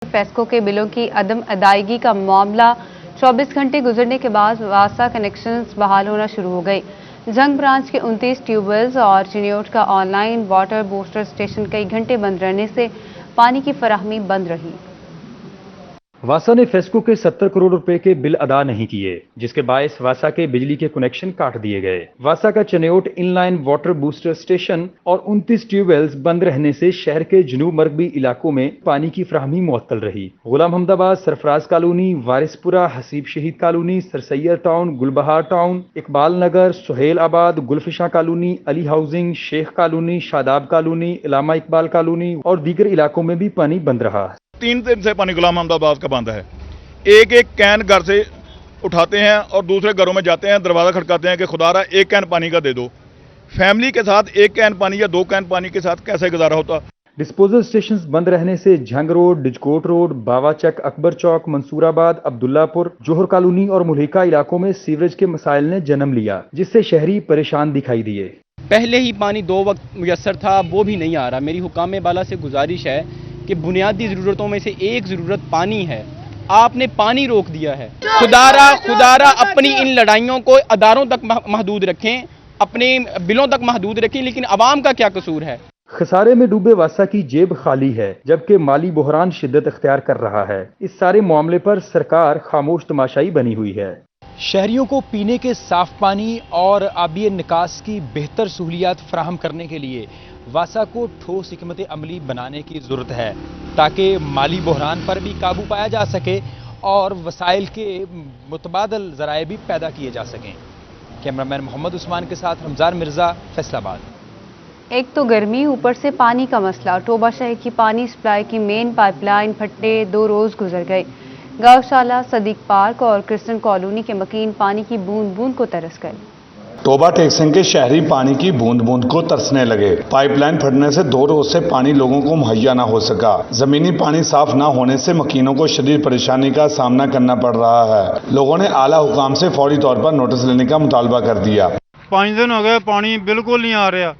FESCO के बिलों की अदम अदायगी का मामला 24 घंटे गुजरने के बाद वासा कनेक्शंस बहाल होना शुरू हो गए। जंग ब्रांच के 29 ट्यूबवेल्स और चिन्योट का ऑनलाइन वाटर बूस्टर स्टेशन कई घंटे बंद रहने से पानी की फराहमी बंद रही। वासा ने फेस्को के 70 करोड़ रुपए के बिल अदा नहीं किए, जिसके बायस वासा के बिजली के कनेक्शन काट दिए गए। वासा का Chiniot inline water booster station और 29 ट्यूबवेल्स बंद रहने से शहर के जनूब मरकबी इलाकों में पानी की फराहमी मुअत्तल रही। गुलाम हमदाबाद, Sarfaraz colony, Warispura, Haseeb Shaheed colony, Sir Syed town, Gulbahar town, Iqbal Nagar, Sohailabad, Gulfisha colony, Ali housing, Sheikh colony, Shadab colony, Allama Iqbal colony और दीगर इलाकों में भी पानी बंद रहा। 3 दिन से पानी गुलाम अहमदाबाद का बंद है। एक एक कैन घर से उठाते हैं और दूसरे घरों में जाते हैं, दरवाज़ा खटकाते हैं कि खुदारा एक कैन पानी का दे दो। फैमिली के साथ एक कैन पानी या 2 कैन पानी के साथ कैसे गुजारा होता। डिस्पोजल स्टेशंस बंद रहने से झंग रोड, डिजकोट रोड, बावाचक, अकबर चौक, मंसूराबाद, अब्दुल्लापुर, जोहर कॉलोनी और मुल्हिका इलाकों में सीवरेज के मसाइल ने जन्म लिया, जिससे शहरी परेशान दिखाई दिए। पहले ही पानी 2 वक्त मुयस्सर था, वो भी नहीं आ रहा। मेरी हुकाम बाला से गुजारिश है कि बुनियादी ज़रूरतों में से एक ज़रूरत पानी है, आपने पानी रोक दिया है। खुदारा अपनी इन लड़ाइयों को अदारों तक महदूद रखें, अपने बिलों तक महदूद रखें, लेकिन अवाम का क्या कसूर है। खसारे में डूबे वासा की जेब खाली है, जबकि माली बहरान शिद्दत इख्तियार कर रहा है। इस सारे मामले पर सरकार खामोश तमाशाई बनी हुई है। शहरियों को पीने के साफ पानी और आबी निकास की बेहतर सहूलियात फराहम करने के लिए वासा को ठोस हिकमत अमली बनाने की ज़रूरत है, ताकि माली बहरान पर भी काबू पाया जा सके और वसाइल के मुतबादल ज़राए भी पैदा किए जा सकें। कैमरामैन मोहम्मद उस्मान के साथ रमज़ान मिर्ज़ा, फैसलाबाद। एक तो गर्मी, ऊपर से पानी का मसला। टोबा शहर की पानी सप्लाई की मेन पाइपलाइन फटने 2 रोज गुजर गए। गौशाला, सदीक पार्क और क्रिस्टन कॉलोनी के मकीन पानी की बूंद बूंद को तरस गए। टोबा टेक्सन के शहरी पानी की बूंद बूंद को तरसने लगे। पाइपलाइन फटने से 2 रोज से पानी लोगों को मुहैया न हो सका। जमीनी पानी साफ न होने से मकीनों को शदीद परेशानी का सामना करना पड़ रहा है। लोगों ने आला हुकाम से फौरी तौर पर नोटिस लेने का मुतालबा कर दिया। 5 दिन हो गए, पानी बिल्कुल नहीं आ रहा,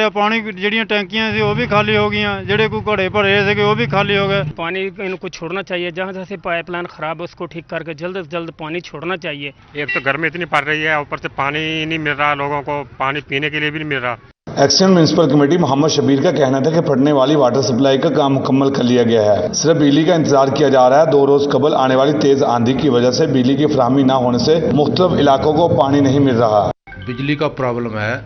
पानी ਜਿਹੜੀਆਂ ਟੈਂਕੀਆਂ ਸੀ ਉਹ भी खाली हो गई, ਜਿਹੜੇ कोई घड़े भरे थे वो भी खाली हो गए। पानी इनको छोड़ना चाहिए, जहाँ जहाँ से पाइपलाइन खराब है उसको ठीक करके जल्द से जल्द पानी छोड़ना चाहिए। एक तो गर्मी इतनी पड़ रही है, ऊपर से पानी नहीं मिल रहा, लोगों को पानी पीने के लिए भी नहीं मिल रहा। Action municipal committee Mohammad Shabbir का कहना था कि फटने वाली वाटर सप्लाई का काम मुकम्मल कर लिया गया है, सिर्फ बिजली का इंतजार किया जा रहा है। 2 रोज कबल आने वाली तेज आंधी की वजह से बिजली की फराहमी न होने से मुख्तलिफ इलाकों को पानी नहीं मिल रहा। बिजली का प्रॉब्लम है,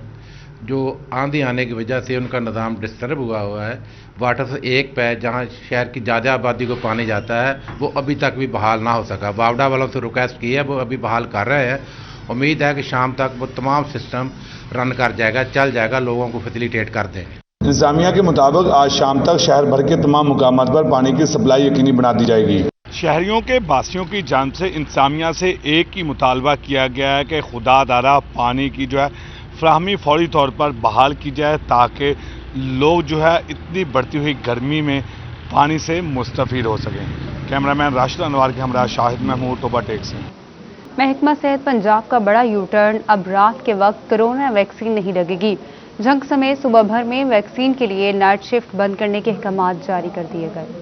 जो आंधी आने की वजह से उनका निज़ाम डिस्टर्ब हुआ है। वाटर से एक पैच जहां शहर की ज़्यादा आबादी को पानी जाता है, वो अभी तक भी बहाल ना हो सका। बावडा वालों से रिक्वेस्ट की है, वो अभी बहाल कर रहे हैं। उम्मीद है कि शाम तक वो तमाम सिस्टम रन कर जाएगा, चल जाएगा, लोगों को फैसिलिटेट कर देंगे। इंतजामिया के मुताबिक आज शाम तक शहर भर के तमाम मुकामात पर पानी की सप्लाई यकीनी बना दी जाएगी। शहरियों के बासियों की जानिब से इंतजामिया से एक ही मुतालबा किया गया है कि खुदा दारा पानी की जो है फराहमी फौरी तौर पर बहाल की जाए, ताकि लोग जो है इतनी बढ़ती हुई गर्मी में पानी से मुस्तफीद हो सकें। कैमरामैन राशिद अनवर के हमरा शाहिद महमूद, टोबा टेक से। महकमा सेहत पंजाब का बड़ा यू टर्न, अब रात के वक्त कोरोना वैक्सीन नहीं लगेगी। जंग समेत सुबह भर में वैक्सीन के लिए नाइट शिफ्ट बंद करने के अहकाम जारी कर दिए गए।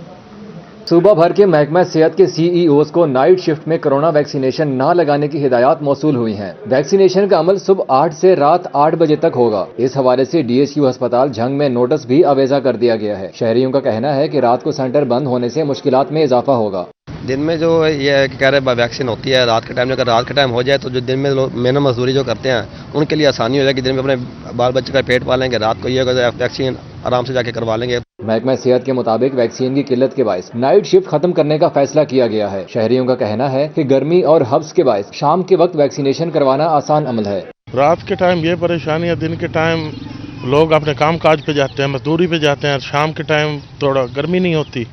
सूबा भर के महकमा सेहत के सीईओज को नाइट शिफ्ट में कोरोना वैक्सीनेशन न लगाने की हिदायत मौसूल हुई हैं। वैक्सीनेशन का अमल सुबह 8 से रात 8 बजे तक होगा। इस हवाले से डीएचयू अस्पताल झंग में नोटिस भी अवेजा कर दिया गया है। शहरियों का कहना है कि रात को सेंटर बंद होने से मुश्किलात में इजाफा होगा। दिन में जो ये कह रहे वैक्सीन होती है रात के टाइम, अगर रात का टाइम हो जाए तो जो दिन में मेहनत मजदूरी जो करते हैं उनके लिए आसानी हो जाएगी। दिन में अपने बाल बच्चे का पेट पालेंगे, रात को ये वैक्सीन आराम से जाके करवा लेंगे। महकमा सेहत के मुताबिक वैक्सीन की किल्लत के बायस नाइट शिफ्ट खत्म करने का फैसला किया गया है। शहरियों का कहना है कि गर्मी और हब्स के बायस शाम के वक्त वैक्सीनेशन करवाना आसान अमल है। रात के टाइम ये परेशानी है, दिन के टाइम लोग अपने काम काज पे जाते हैं, मजदूरी पे जाते हैं। शाम के टाइम थोड़ा गर्मी नहीं होती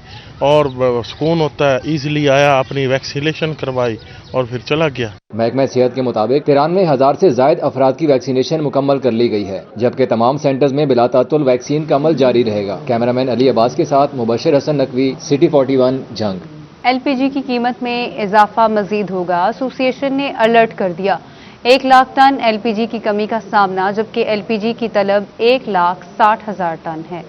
और सुकून होता है। इजीली आया, अपनी वैक्सीनेशन करवाई और फिर चला गया। महकमा सेहत के मुताबिक 93,000 से जायद अफराद की वैक्सीनेशन मुकम्मल कर ली गई है, जबकि तमाम सेंटर्स में बिलातातुल वैक्सीन का अमल जारी रहेगा। कैमरामैन अली अब्बास के साथ मुबशर हसन नकवी, सिटी 41, जंग। एलपीजी की कीमत में इजाफा मजीद होगा, एसोसिएशन ने अलर्ट कर दिया। 1 लाख टन एलपीजी की कमी का सामना, जबकि एलपीजी की तलब 1,60,000 टन है।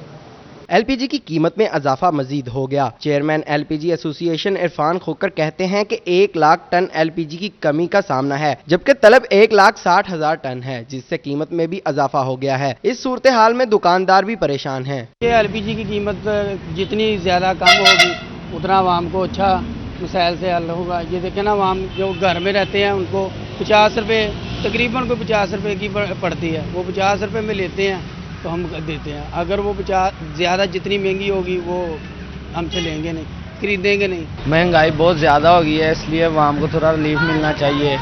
LPG की कीमत में इजाफा मजीद हो गया। चेयरमैन LPG एसोसिएशन इरफान खोकर कहते हैं कि 1 लाख टन LPG की कमी का सामना है, जबकि तलब 1,60,000 टन है, जिससे कीमत में भी इजाफा हो गया है। इस सूरत हाल में दुकानदार भी परेशान हैं। ये LPG की कीमत जितनी ज़्यादा कम होगी उतना आवाम को अच्छा मसाइल से हल होगा। ये देखें ना, आवाम जो घर में रहते हैं उनको 50 रुपये तकरीबन को 50 रुपये की पड़ती है, वो 50 रुपये में लेते हैं तो हम देते हैं। अगर वो 50 ज़्यादा जितनी महंगी होगी वो हमसे लेंगे नहीं, खरीदेंगे नहीं। महंगाई बहुत ज़्यादा हो गई है, इसलिए आवाम को थोड़ा रिलीफ मिलना चाहिए,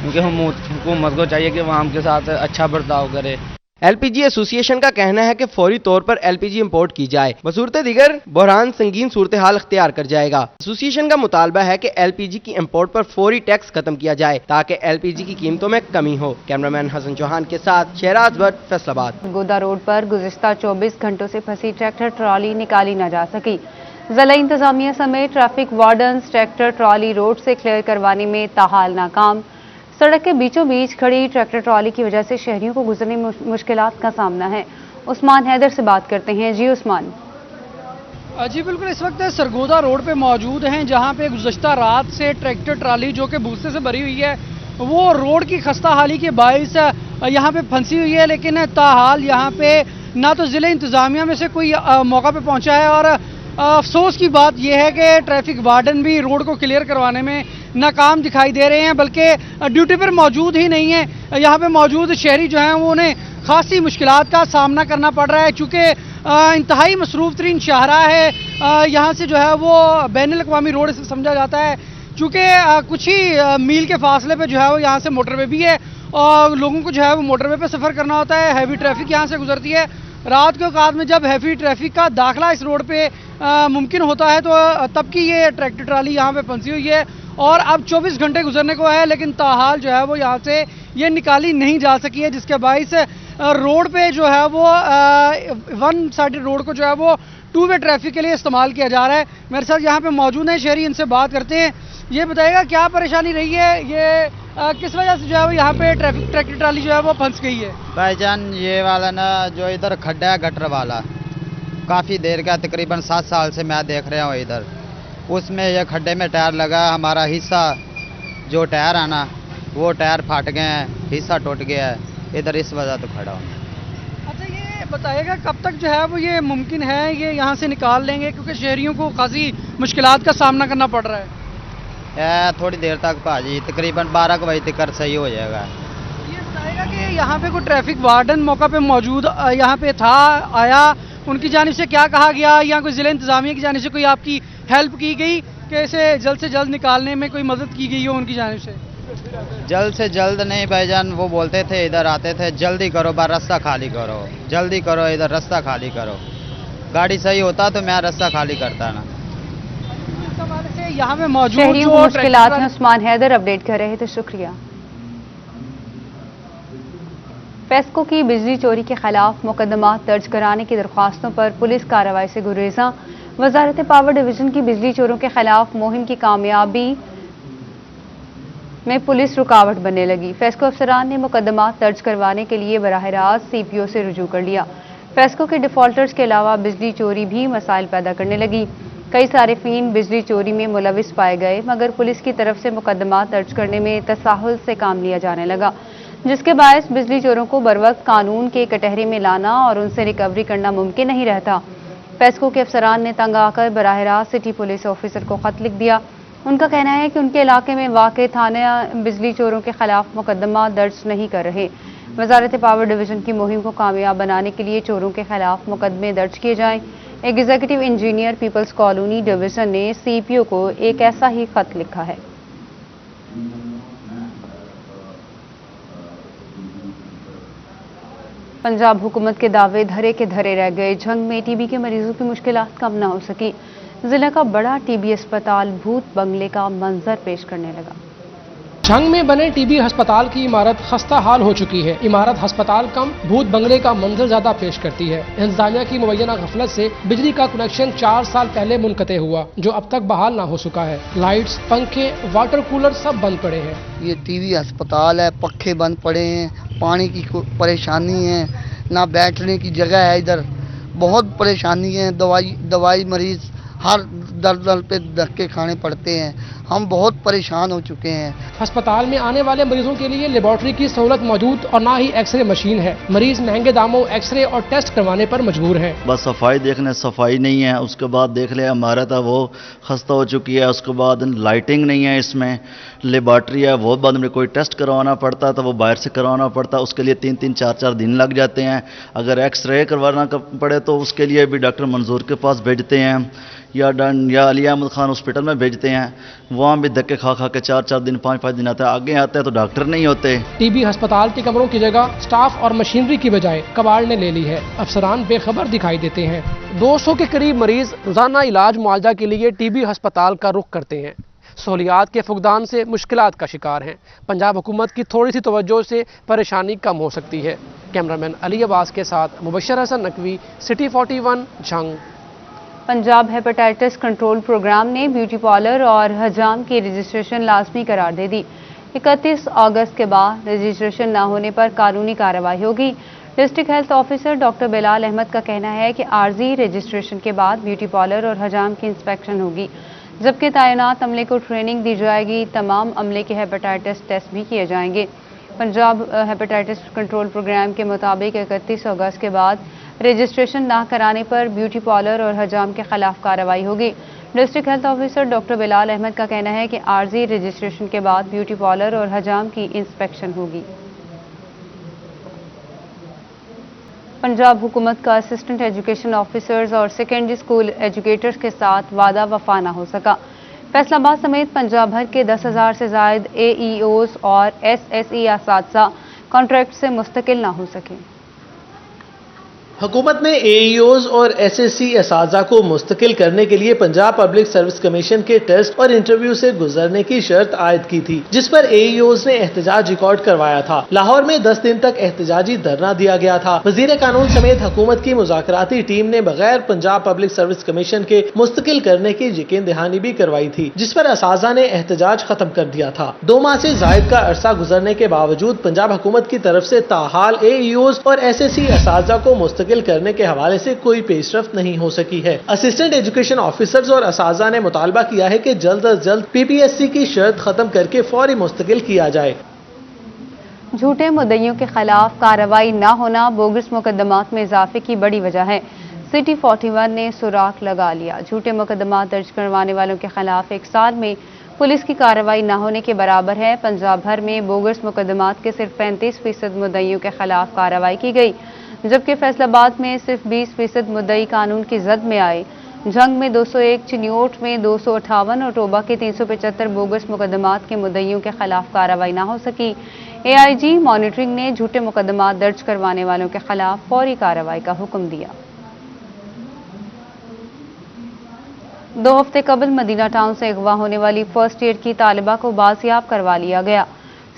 क्योंकि हुकूमत को चाहिए कि आवाम के साथ अच्छा बर्ताव करे। LPG एसोसिएशन का कहना है कि फौरी तौर पर LPG इंपोर्ट की जाए, बसूरत दीगर बहरान संगीन सूरत हाल अख्तियार कर जाएगा। एसोसिएशन का मुतालबा है कि LPG की इंपोर्ट पर फौरी टैक्स खत्म किया जाए ताकि LPG की कीमतों में कमी हो। कैमरामैन हसन चौहान के साथ शहराज भट्ट, फैसलाबाद। गोदा रोड पर गुज़िश्ता 24 घंटों से फंसी ट्रैक्टर ट्रॉली निकाली न जा सकी। जिला इंतजामिया समेत traffic wardens tractor trolley road से क्लियर करवाने में ताहाल नाकाम। सड़क के बीचों बीच खड़ी ट्रैक्टर ट्रॉली की वजह से शहरियों को गुजरने में मुश्किलात का सामना है। उस्मान हैदर से बात करते हैं। जी उस्मान। जी बिल्कुल, इस वक्त सरगोदा रोड पे मौजूद हैं, जहां पे गुज़श्ता रात से ट्रैक्टर ट्रॉली जो कि भूसे से भरी हुई है वो रोड की खस्ता हाली के बाइस यहां पे फंसी हुई है। लेकिन ताहाल यहां पे ना तो ज़िले इंतजामिया में से कोई मौका पे पहुंचा है, और अफसोस की बात यह है कि ट्रैफिक वार्डन भी रोड को क्लियर करवाने में नाकाम दिखाई दे रहे हैं, बल्कि ड्यूटी पर मौजूद ही नहीं है। यहाँ पे मौजूद शहरी जो हैं वो उन्हें खासी मुश्किलात का सामना करना पड़ रहा है, चूँकि इंतहाई मसरूफ़ तरीन शाहरा है। यहाँ से जो है वो बैनुल-अक़वामी रोड से समझा जाता है, चूँकि कुछ ही मील के फासले पे जो है वो यहाँ से मोटरवे भी है और लोगों को जो है वो मोटरवे पे सफ़र करना होता है। हैवी ट्रैफिक यहाँ से गुजरती है। रात के औकात में जब हैवी ट्रैफिक का दाखिला इस रोड पे मुमकिन होता है तो तब की ये ट्रैक्टर ट्राली यहाँ पे फंसी हुई है, और अब 24 घंटे गुजरने को है, लेकिन ताहाल जो है वो यहाँ से ये निकाली नहीं जा सकी है, जिसके बाइस रोड पे जो है वो वन साइडेड रोड को जो है वो 2 वे ट्रैफिक के लिए इस्तेमाल किया जा रहा है। मेरे साथ यहाँ पे मौजूद हैं शहरी, इनसे बात करते हैं। ये बताइएगा क्या परेशानी रही है, ये किस वजह से जो है वो यहाँ पे ट्रैक्टर ट्राली जो है वो फंस गई है? भाईजान ये वाला ना जो इधर खड्डा है गटर वाला, काफ़ी देर का तकरीबन 7 साल से मैं देख रहा हूँ इधर, उसमें ये खड्डे में टायर लगा, हमारा हिस्सा जो टायर है ना वो टायर फट गए हैं, हिस्सा टूट गया है, इधर इस वजह तो खड़ा हूँ। अच्छा ये बताइएगा कब तक जो है वो ये मुमकिन है ये यहाँ से निकाल लेंगे, क्योंकि शहरियों को खासी मुश्किलात का सामना करना पड़ रहा है? थोड़ी देर तक भाजी, तकरीबन 12 बजे तक सही हो जाएगा। ये बताइएगा कि यहाँ पे कोई ट्रैफिक वार्डन मौका पे मौजूद यहाँ पे था, आया, उनकी जानिब से क्या कहा गया, या कोई ज़िला इंतजामिया की जानिब से कोई आपकी हेल्प की गई कि इसे जल्द से जल्द निकालने में कोई मदद की गई हो उनकी जानिब से? जल्द से जल्द नहीं भाईजान, वो बोलते थे इधर आते थे जल्दी करो, बार रास्ता खाली करो, जल्दी करो, इधर रास्ता खाली करो। गाड़ी सही होता तो मैं रास्ता खाली करता ना। यहाँ में मौजूद शहरियों को मुश्किलात में उस्मान हैदर अपडेट कर रहे थे, शुक्रिया। फेस्को की बिजली चोरी के खिलाफ मुकदमा दर्ज कराने की दरख्वास्तों पर पुलिस कार्रवाई से गुरेजा। वजारत पावर डिवीजन की बिजली चोरों के खिलाफ मुहिम की कामयाबी में पुलिस रुकावट बनने लगी। फेस्को अफसरान ने मुकदमा दर्ज करवाने के लिए बराह रास्त CPO से रुजू कर लिया। फेस्को के डिफॉल्टर्स के अलावा बिजली चोरी भी मसाइल पैदा करने लगी। कई सारिफीन बिजली चोरी में मुलविस पाए गए, मगर पुलिस की तरफ से मुकदमा दर्ज करने में तसाहुल से काम लिया जाने लगा, जिसके बायस बिजली चोरों को बरवक्त कानून के कटहरे में लाना और उनसे रिकवरी करना मुमकिन नहीं रहता। फेस्को के अफसरान ने तंग आकर बराह रास्त सिटी पुलिस ऑफिसर को खत लिख दिया। उनका कहना है कि उनके इलाके में वाक़ थाने बिजली चोरों के खिलाफ मुकदमा दर्ज नहीं कर रहे। वजारत पावर डिवीजन की मुहिम को कामयाब बनाने के लिए चोरों के खिलाफ मुकदमे दर्ज किए जाएं। Executive engineer peoples colony division ने CPO को एक ऐसा ही खत लिखा है। पंजाब हुकूमत के दावे धरे के धरे रह गए। झंग में TB के मरीजों की मुश्किलात कम न हो सकी। जिला का बड़ा TB अस्पताल भूत बंगले का मंजर पेश करने लगा। झंग में बने TB अस्पताल की इमारत खस्ता हाल हो चुकी है। इमारत अस्पताल कम भूत बंगले का मंजर ज्यादा पेश करती है। इंतजामिया की मुबैना गफलत से बिजली का कनेक्शन 4 साल पहले मुनक़ते हुआ, जो अब तक बहाल ना हो सका है। लाइट्स, पंखे, वाटर कूलर सब बंद पड़े हैं। ये TB अस्पताल है, पखे बंद पड़े हैं, पानी की परेशानी है, ना बैठने की जगह है, इधर बहुत परेशानी है, दवाई मरीज हर दर पे धक्के खाने पड़ते हैं। हम बहुत परेशान हो चुके हैं। अस्पताल में आने वाले मरीजों के लिए लेबॉर्ट्री की सहूलत मौजूद और ना ही एक्सरे मशीन है। मरीज महंगे दामों एक्सरे और टेस्ट करवाने पर मजबूर हैं। बस सफाई देखने, सफाई नहीं है। उसके बाद देख ले हमारा था वो खस्ता हो चुकी है। उसके बाद लाइटिंग नहीं है, इसमें लेबॉर्ट्री है वो बाद में कोई टेस्ट करवाना पड़ता तो वो बाहर से करवाना पड़ता, उसके लिए 3-3 4-4 दिन लग जाते हैं। अगर एक्सरे करवाना पड़े तो उसके लिए भी डॉक्टर मंजूर के पास भेजते हैं या अली अहमद खान हॉस्पिटल में भेजते हैं। वहाँ भी धक्के खा के 4-4 दिन 5-5 दिन आता है। आगे आते हैं तो डॉक्टर नहीं होते। टीबी अस्पताल के कमरों की जगह स्टाफ और मशीनरी की बजाय कबाड़ ने ले ली है। अफसरान बेखबर दिखाई देते हैं। 200 के करीब मरीज रोजाना इलाज मुआवजा के लिए टीबी अस्पताल का रुख करते हैं। सहूलियात के फुकदान से मुश्किलात का शिकार हैं। पंजाब हुकूमत की थोड़ी सी तवज्जो से परेशानी कम हो सकती है। कैमरामैन अली अब्बास के साथ Mubashir Hasan Naqvi, city 41, Jhang. Punjab hepatitis control programme ने ब्यूटी पार्लर और हजाम की रजिस्ट्रेशन लाजमी करार दे दी। 31 अगस्त के बाद रजिस्ट्रेशन न होने पर कानूनी कार्रवाई होगी। District health officer doctor Bilal Ahmad का कहना है कि आर्जी रजिस्ट्रेशन के बाद ब्यूटी पार्लर और हजाम की इंस्पेक्शन होगी, जबकि तैनात अमले को ट्रेनिंग दी जाएगी। तमाम अमले के हेपेटाइटिस टेस्ट भी किए जाएंगे। पंजाब हेपेटाइटिस कंट्रोल प्रोग्राम के मुताबिक 31 अगस्त के बाद रजिस्ट्रेशन ना कराने पर ब्यूटी पार्लर और हजाम के खिलाफ कार्रवाई होगी। District health officer doctor Bilal Ahmad का कहना है कि आर्जी रजिस्ट्रेशन के बाद ब्यूटी पार्लर और हजाम की इंस्पेक्शन होगी। पंजाब हुकूमत का असिस्टेंट एजुकेशन ऑफिसर्स और सेकेंडरी स्कूल एजुकेटर्स के साथ वादा वफा न हो सका। फैसलाबाद समेत पंजाब भर के 10,000 से जायद AEOs और SSE असातिज़ा कॉन्ट्रैक्ट से मुस्तकिल न हो सके। हुकूमत ने AEOs और SSE असातिज़ा को मुस्तकिल करने के लिए पंजाब पब्लिक सर्विस कमीशन के टेस्ट और इंटरव्यू से गुजरने की शर्त आयद की थी, जिस पर AEOs ने एहतजाज रिकॉर्ड करवाया था। लाहौर में 10 दिन तक एहतजाजी धरना दिया गया था। वजीर कानून समेत हुकूमत की मुज़ाकराती टीम ने बगैर पंजाब पब्लिक सर्विस कमीशन के मुस्तकिल करने की यकीन दहानी भी करवाई थी, जिस पर असातिज़ा ने एहतजाज खत्म कर दिया था। 2 माह से जायद का अरसा गुजरने के बावजूद पंजाब हुकूमत की तरफ से ताहाल AEOs और SSE असातिज़ा को मुस्तकिल करने के हवाले से कोई पेशरफ्त नहीं हो सकी है। असिस्टेंट एजुकेशन ऑफिसर्स और असातिज़ा ने मुतालबा किया है कि जल्द अज जल्द PPSC की शर्त खत्म करके फौरी मुस्तकिल किया जाए। झूठे मुद्दइयों के खिलाफ कार्रवाई न होना बोगस मुकदमात में इजाफे की बड़ी वजह है। सिटी 41 ने सुराख लगा लिया। झूठे मुकदमात दर्ज करवाने वालों के खिलाफ 1 साल में पुलिस की कार्रवाई न होने के बराबर है। पंजाब भर में बोगस मुकदमात के सिर्फ 35% मुद्दइयों के खिलाफ कार्रवाई की गई, जबकि फैसलाबाद में सिर्फ 20% मुद्दई कानून की जद में आए। जंग में 201, चिन्योट में 258 और टोबा के 375 बोगस मुकदमात के मुद्दइयों के खिलाफ कार्रवाई न हो सकी। AIG मॉनिटरिंग ने झूठे मुकदमात दर्ज करवाने वालों के खिलाफ फौरी कार्रवाई का हुक्म दिया। 2 हफ्ते कबल मदीना टाउन से अगवा होने वाली फर्स्ट ईयर की तालिबा को बाजियाब करवा लिया गया।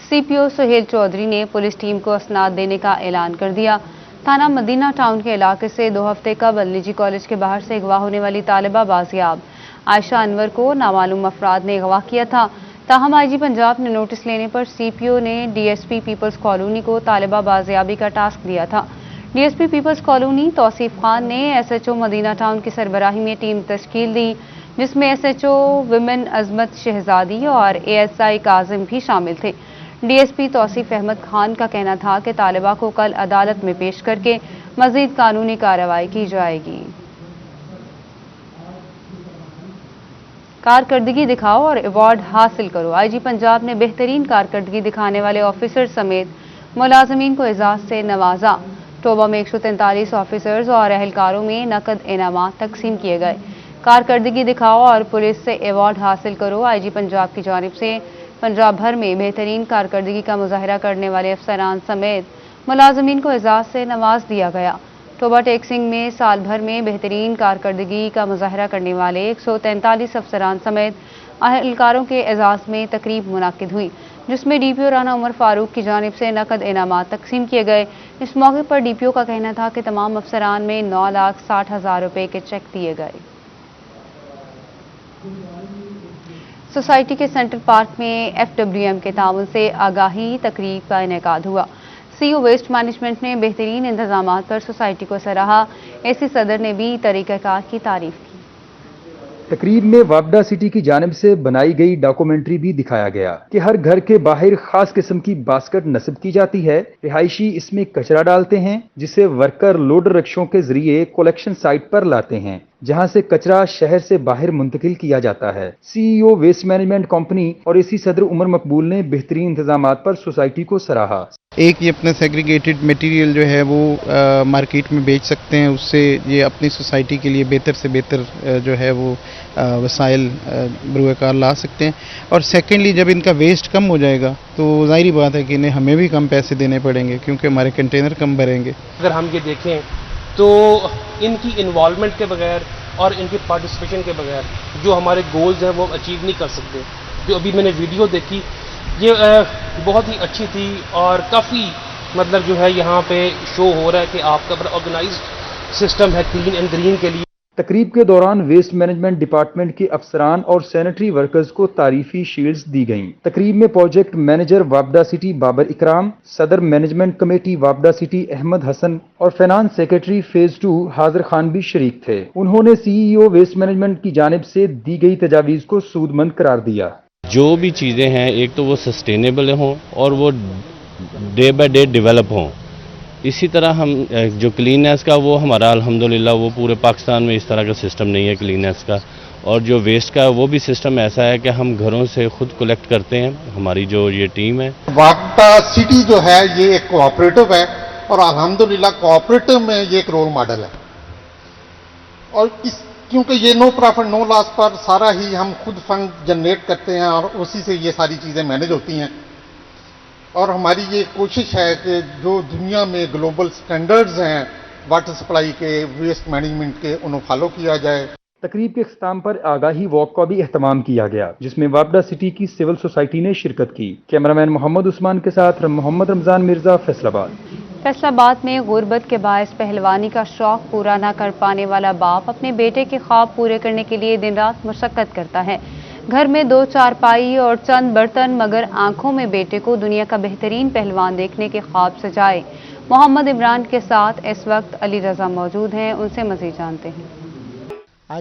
CPO सुहेल चौधरी ने पुलिस टीम को असनाद देने का ऐलान कर दिया। थाना मदीना टाउन के इलाके से 2 हफ्ते कबल निजी कॉलेज के बाहर से अगवा होने वाली तालिबा बाजियाब। आयशा अनवर को नामालूम अफराद ने अगवा किया था। ताहम IG पंजाब ने नोटिस लेने पर CPO ने DSP पीपल्स कॉलोनी को तालिबा बाजियाबी का टास्क दिया था। DSP peoples colony Tauseef Khan ने SHO मदीना टाउन की सरबराही में टीम तश्कील दी, जिसमें SHO विमेन अजमत शहजादी और ASI काजिम भी शामिल थे। DSP तौसीफ अहमद खान का कहना था कि तालिबा को कल अदालत में पेश करके मजीद कानूनी कार्रवाई की जाएगी। कारकर्दगी दिखाओ और अवार्ड हासिल करो। IG पंजाब ने बेहतरीन कारकर्दगी दिखाने वाले ऑफिसर समेत मुलाजमीन को एजाज से नवाजा। टोबा में 143 ऑफिसर्स और अहलकारों में नकद इनामात तकसीम किए गए। कारकर्दगी दिखाओ और पुलिस से अवार्ड हासिल करो। IG पंजाब की जानिब से पंजाब भर में बेहतरीन कारकर्दगी का मुजाहरा करने वाले अफसरान समेत मुलाजमीन को एजाज से नवाज दिया गया। टोबा टेक्सिंग में साल भर में बेहतरीन कारकर्दगी का मुजाहरा करने वाले 143 अफसरान समेत अहलकारों के एजाज में तकरीब मुनाकिद हुई, जिसमें DPO राना उमर फारूक की जानिब से नकद इनामात तकसीम किए गए। इस मौके पर DPO का कहना था कि तमाम अफसरान में 9,60,000 रुपए के चेक दिए गए। सोसाइटी के सेंट्रल पार्क में FWM के ताउन से आगाही तकरीब का इनेकाद हुआ। सीओ वेस्ट मैनेजमेंट ने बेहतरीन इंतजामात पर सोसाइटी को सराहा। एसी सदर ने भी तरीक़ाकार की तारीफ की। तकरीब में वापडा सिटी की जानिब से बनाई गई डॉक्यूमेंट्री भी दिखाया गया कि हर घर के बाहर खास किस्म की बास्केट नस्ब की जाती है। रिहायशी इसमें कचरा डालते हैं जिसे वर्कर लोडर रिक्शों के जरिए कलेक्शन साइट पर लाते हैं, जहां से कचरा शहर से बाहर मुंतकिल किया जाता है। सीईओ वेस्ट मैनेजमेंट कंपनी और एसी सदर उमर मकबूल ने बेहतरीन इंतजामात पर सोसाइटी को सराहा। एक ये अपना सेग्रीगेटेड मटेरियल जो है वो मार्केट में बेच सकते हैं, उससे ये अपनी सोसाइटी के लिए बेहतर से बेहतर जो है वो वसाइल बरूकार ला सकते हैं। और सेकेंडली जब इनका वेस्ट कम हो जाएगा तो ज़ाहिरी बात है कि इन्हें हमें भी कम पैसे देने पड़ेंगे क्योंकि हमारे कंटेनर कम भरेंगे। अगर हम ये देखें तो इनकी इन्वॉल्वमेंट के बगैर और इनकी पार्टिसिपेशन के बगैर जो हमारे गोल्स हैं वो अचीव नहीं कर सकते। जो अभी मैंने वीडियो देखी ये बहुत ही अच्छी थी और काफ़ी मतलब जो है यहाँ पे शो हो रहा है कि आपका बड़ा ऑर्गेनाइज्ड सिस्टम है क्लीन एंड ग्रीन के लिए। तकरीब के दौरान वेस्ट मैनेजमेंट डिपार्टमेंट के अफसरान और सैनिटरी वर्कर्स को तारीफी शील्ड्स दी गईं। तकरीब में project manager Wapda city Babar Ikram, सदर management committee Wapda city Ahmed Hassan और फाइनेंस सेक्रेटरी फेज 2 हाजिर खान भी शरीक थे। उन्होंने सीईओ वेस्ट मैनेजमेंट की जानिब से दी गई तजावीज़ को सूदमंद करार दिया। जो भी चीज़ें हैं एक तो वो सस्टेनेबल हों और वो डे बाय डे डेवलप हों। इसी तरह हम जो क्लीननेस का वो हमारा अल्हम्दुलिल्लाह वो पूरे पाकिस्तान में इस तरह का सिस्टम नहीं है क्लीननेस का। और जो वेस्ट का वो भी सिस्टम ऐसा है कि हम घरों से खुद कलेक्ट करते हैं। हमारी जो ये टीम है वापडा सिटी जो है ये एक कोऑपरेटिव है और अल्हम्दुलिल्लाह कोऑपरेटिव में ये एक रोल मॉडल है। और इस क्योंकि ये नो प्रॉफिट नो लॉस पर सारा ही हम खुद फंड जनरेट करते हैं और उसी से ये सारी चीज़ें मैनेज होती हैं। और हमारी ये कोशिश है कि जो दुनिया में ग्लोबल स्टैंडर्ड्स हैं वाटर सप्लाई के, वेस्ट मैनेजमेंट के, उन्हें फॉलो किया जाए। तकरीब के इख्तिताम पर आगाही वॉक का भी एहतमाम किया गया जिसमें वापडा सिटी की सिविल सोसाइटी ने शिरकत की। कैमरामैन मोहम्मद उस्मान के साथ मोहम्मद रमजान मिर्जा, फैसलाबाद। फैसलाबाद में गुर्बत के बायस पहलवानी का शौक पूरा न कर पाने वाला बाप अपने बेटे के ख्वाब पूरे करने के लिए दिन रात मशक्कत करता है। घर में 2 चारपाई और चंद बर्तन, मगर आंखों में बेटे को दुनिया का बेहतरीन पहलवान देखने के ख्वाब सजाए। मोहम्मद इमरान के साथ इस वक्त अली रजा मौजूद हैं, उनसे मज़ीद जानते हैं।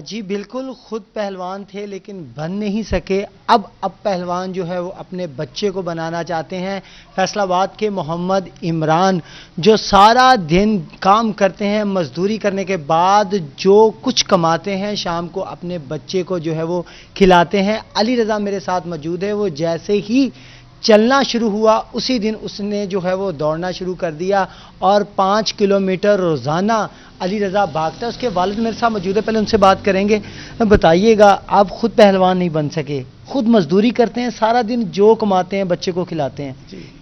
जी बिल्कुल, खुद पहलवान थे लेकिन बन नहीं सके। अब पहलवान जो है वो अपने बच्चे को बनाना चाहते हैं। फैसलाबाद के मोहम्मद इमरान जो सारा दिन काम करते हैं, मजदूरी करने के बाद जो कुछ कमाते हैं शाम को अपने बच्चे को जो है वो खिलाते हैं। अली रजा मेरे साथ मौजूद है। वो जैसे ही चलना शुरू हुआ उसी दिन उसने जो है वो दौड़ना शुरू कर दिया और 5 किलोमीटर रोज़ाना अली रज़ा भागता है। उसके वालिद मेरे साथ मौजूद है, पहले उनसे बात करेंगे। बताइएगा, आप खुद पहलवान नहीं बन सके, खुद मजदूरी करते हैं, सारा दिन जो कमाते हैं बच्चे को खिलाते हैं,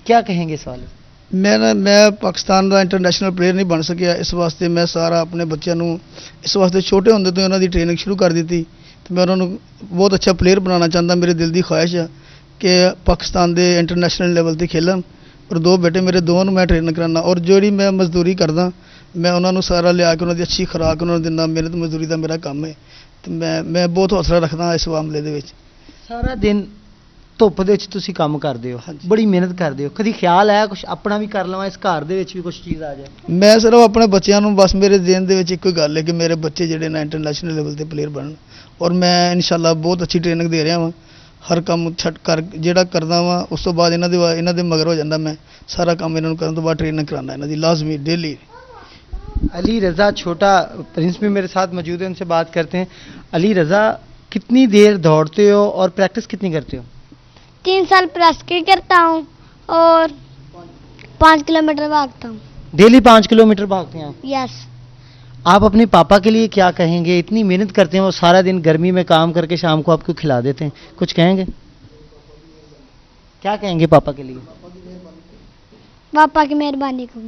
क्या कहेंगे इस वाले? मैं पाकिस्तान का इंटरनेशनल प्लेयर नहीं बन सकिया, इस वास्ते मैं सारा अपने बच्चों को इस वास्ते छोटे होंदे तो उन्होंने ट्रेनिंग शुरू कर दी थी। तो मैं उन्होंने बहुत अच्छा प्लेयर बनाना चाहता। मेरे दिल की ख्वाहिश है कि पाकिस्तान के इंटरनेशनल लेवल पर खेलन और 2 बेटे मेरे दोनों मैं ट्रेन कराना और जोड़ी मैं मजदूरी करदा मैं उन्होंने सारा लिया के उन्होंने अच्छी खुराक उन्होंने देना। मेहनत मजदूरी का मेरा काम है तो मैं बहुत हौसला रखदा इस मामले दे विच। सारा दिन धुੱਪ ਦੇ ਵਿੱਚ ਤੁਸੀਂ ਕੰਮ ਕਰਦੇ ਹੋ, ਬੜੀ ਮਿਹਨਤ ਕਰਦੇ ਹੋ, ਕਦੀ ਖਿਆਲ ਆਇਆ ਕੁਝ ਆਪਣਾ ਵੀ ਕਰ ਲਵਾਂ, ਇਸ ਘਰ ਦੇ ਵਿੱਚ ਵੀ ਕੁਝ ਚੀਜ਼ ਆ ਜਾਏ? ਮੈਂ ਸਿਰਫ ਆਪਣੇ ਬੱਚਿਆਂ ਨੂੰ ਬਸ ਮੇਰੇ ਜ਼ਿਹਨ ਦੇ ਵਿੱਚ ਇੱਕੋ ਗੱਲ ਹੈ ਕਿ ਮੇਰੇ ਬੱਚੇ ਜਿਹੜੇ ਨੇ ਇੰਟਰਨੈਸ਼ਨਲ ਲੈਵਲ ਤੇ ਪਲੇਅਰ ਬਣਨ ਔਰ ਮੈਂ ਇਨਸ਼ਾਅੱਲਾ ਬਹੁਤ ਅੱਛੀ ਟ੍ਰੇਨਿੰਗ ਦੇ ਰਿਹਾ ਹਾਂ। ਹਰ ਕੰਮ ਛੱਡ ਕਰ ਜਿਹੜਾ ਕਰਦਾ ਵਾਂ ਉਸ ਤੋਂ ਬਾਅਦ ਇਹਨਾਂ ਦੇ ਮਗਰ ਹੋ ਜਾਂਦਾ। ਮੈਂ ਸਾਰਾ ਕੰਮ ਇਹਨਾਂ ਨੂੰ ਕਰਨ ਤੋਂ ਬਾਅਦ ਟ੍ਰੇਨਿੰਗ ਕਰਾਉਣਾ ਇਹਨਾਂ ਦੀ ਲਾਜ਼ਮੀ डेली। अली रज़ा छोटा प्रिंस भी मेरे साथ मौजूद है, उनसे बात करते हैं। अली रज़ा, कितनी देर दौड़ते हो और प्रैक्टिस कितनी करते हो? 3 साल प्रैक्टिस करता हूँ और 5 किलोमीटर भागता हूँ। डेली 5 किलोमीटर भागते हैं आप? यस। आप अपने पापा के लिए क्या कहेंगे? इतनी मेहनत करते हैं, वो सारा दिन गर्मी में काम करके शाम को आपको खिला देते हैं, कुछ कहेंगे? क्या कहेंगे पापा के लिए? पापा की मेहरबानी को।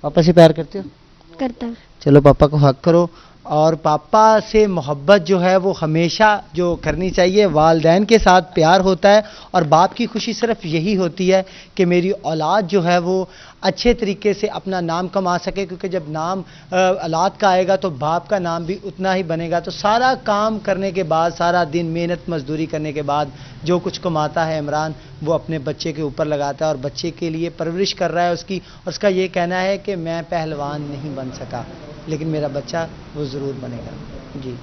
पापा से प्यार करते हो? करता हूँ। चलो पापा को हक करो। اور پاپا سے محبت جو ہے وہ ہمیشہ جو کرنی چاہیے، والدین کے ساتھ پیار ہوتا ہے، اور باپ کی خوشی صرف یہی ہوتی ہے کہ میری اولاد جو ہے وہ اچھے طریقے سے اپنا نام کما سکے، کیونکہ جب نام اولاد کا آئے گا تو باپ کا نام بھی اتنا ہی بنے گا۔ تو سارا کام کرنے کے بعد، سارا دن محنت مزدوری کرنے کے بعد جو کچھ کماتا ہے عمران، وہ اپنے بچے کے اوپر لگاتا ہے اور بچے کے لیے پرورش کر رہا ہے اس کی، اور اس کا یہ کہنا ہے کہ میں پہلوان نہیں بن سکا لیکن میرا بچہ وہ ضرور بنے گا۔ جی